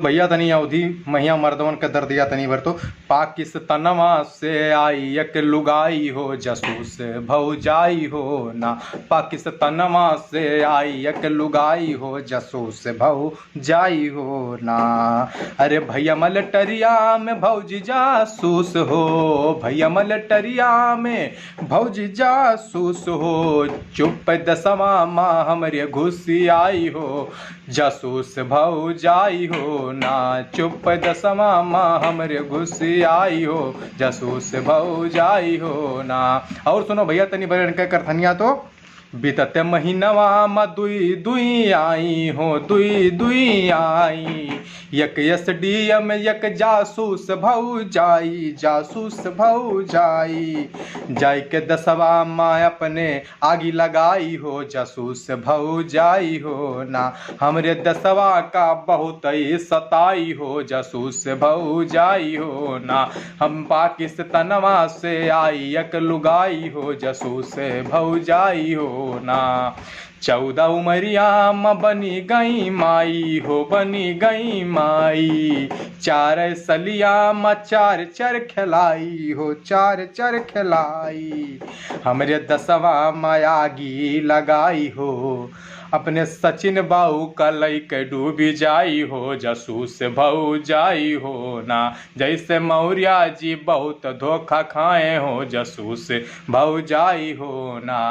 भैया तनी अवधि मैया मर्दवन के दर्दिया तनी भर तो पाकिस्तानवा से आई एक लुगाई हो जासूस भौजाई हो ना। पाकिस्तानवा से आई एक लुगाई हो जासूस भौजाई हो ना। अरे भैया मलटरिया में भौजी जासूस हो, भैया मलटरिया में भौजी जासूस हो। चुप दसवा माँ हमरे घुसी आई हो जासूस भौजाई हो ना। चुप दसवा माँ हमरे घुसी आई हो जासूस भौजाई हो ना। और सुनो भैया तनी बड़े के करथनिया तो बीतत महीनवा में दुई दुई आई हो, दुई दुई आई। एक एसडीएम एक जासूस भौजाई, जासूस भौजाई। जाय के दसवा माँ अपने आगी लगाई हो जासूस भौजाई हो ना। हमरे दसवा का बहुत ही सताई हो जासूस भौजाई हो ना। हम पाकिस्तानवा से आई एक लुगाई हो जासूस भौजाई हो ना। 14 उमरिया में बनी गई माई हो, बनी गई माई। 4 सलिया में 4 चर खिलाई हो, 4 चर खिलाई। हमरे दसवा में आगी लगाई हो अपने सचिन बाऊ का लइके डूबी जाई हो जासूस भौजाई हो ना। जैसे मौर्या जी बहुत धोखा खाए हो जासूस भौजाई हो ना।